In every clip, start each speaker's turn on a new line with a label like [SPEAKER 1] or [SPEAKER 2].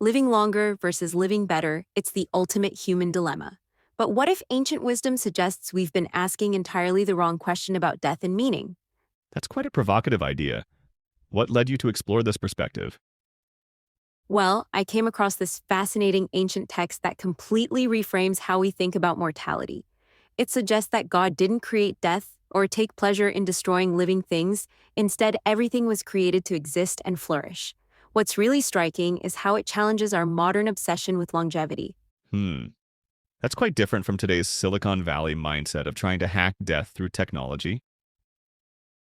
[SPEAKER 1] Living longer versus living better, it's the ultimate human dilemma. But what if ancient wisdom suggests we've been asking entirely the wrong question about death and meaning?
[SPEAKER 2] That's quite a provocative idea. What led you to explore this perspective?
[SPEAKER 1] Well, I came across this fascinating ancient text that completely reframes how we think about mortality. It suggests that God didn't create death or take pleasure in destroying living things. Instead, everything was created to exist and flourish. What's really striking is how it challenges our modern obsession with longevity.
[SPEAKER 2] Hmm. That's quite different from today's Silicon Valley mindset of trying to hack death through technology.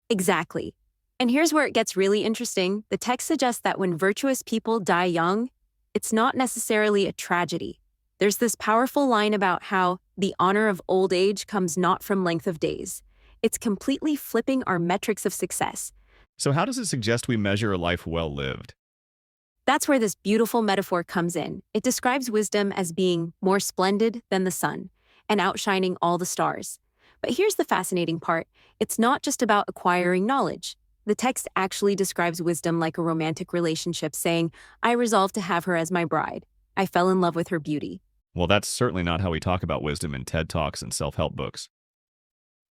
[SPEAKER 1] Exactly. And here's where it gets really interesting. The text suggests that when virtuous people die young, it's not necessarily a tragedy. There's this powerful line about how the honor of old age comes not from length of days. It's completely flipping our metrics of success.
[SPEAKER 2] So, how does it suggest we measure a life well lived?
[SPEAKER 1] That's where this beautiful metaphor comes in. It describes wisdom as being more splendid than the sun and outshining all the stars. But here's the fascinating part. It's not just about acquiring knowledge. The text actually describes wisdom like a romantic relationship, saying, I resolved to have her as my bride. I fell in love with her beauty,
[SPEAKER 2] Well, that's certainly not how we talk about wisdom in TED Talks and self help books.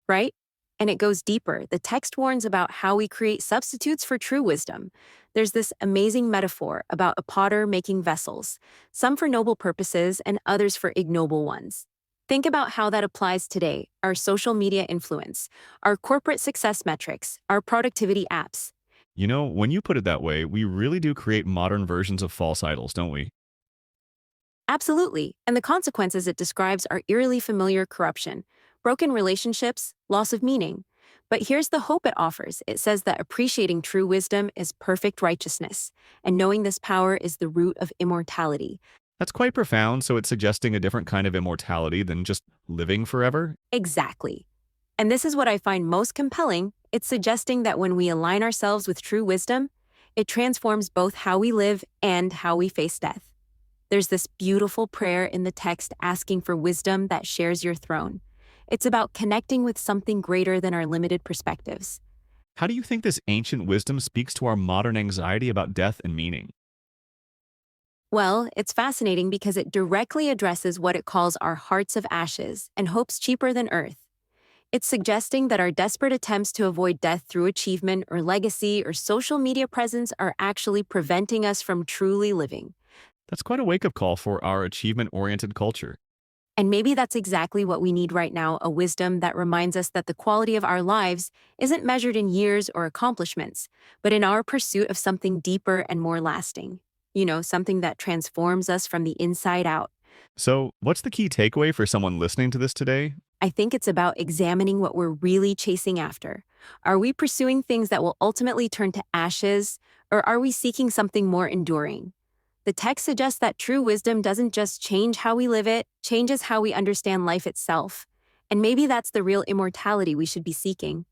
[SPEAKER 1] right? And it goes deeper. The text warns about how we create substitutes for true wisdom. There's this amazing metaphor about a potter making vessels, some for noble purposes and others for ignoble ones. Think about how that applies today, our social media influence, our corporate success metrics, our productivity apps.
[SPEAKER 2] You know, when you put it that way, we really do create modern versions of false idols, don't we?
[SPEAKER 1] Absolutely. And the consequences it describes are eerily familiar: corruption, broken relationships, loss of meaning. But here's the hope it offers. It says that appreciating true wisdom is perfect righteousness, and knowing this power is the root of immortality.
[SPEAKER 2] That's quite profound, so it's suggesting a different kind of immortality than just living forever.
[SPEAKER 1] Exactly. And this is what I find most compelling. It's suggesting that when we align ourselves with true wisdom, it transforms both how we live and how we face death. There's this beautiful prayer in the text asking for wisdom that shares your throne. It's about connecting with something greater than our limited perspectives.
[SPEAKER 2] How do you think this ancient wisdom speaks to our modern anxiety about death and meaning?
[SPEAKER 1] Well, it's fascinating because it directly addresses what it calls our hearts of ashes and hopes cheaper than earth. It's suggesting that our desperate attempts to avoid death through achievement or legacy or social media presence are actually preventing us from truly living.
[SPEAKER 2] That's quite a wake up call for our achievement oriented culture.
[SPEAKER 1] And maybe that's exactly what we need right now: a wisdom that reminds us that the quality of our lives isn't measured in years or accomplishments, but in our pursuit of something deeper and more lasting. Something that transforms us from the inside out.
[SPEAKER 2] So, what's the key takeaway for someone listening to this today?
[SPEAKER 1] I think it's about examining what we're really chasing after. Are we pursuing things that will ultimately turn to ashes, or are we seeking something more enduring? The text suggests that true wisdom doesn't just change how we live, it changes how we understand life itself. And maybe that's the real immortality we should be seeking.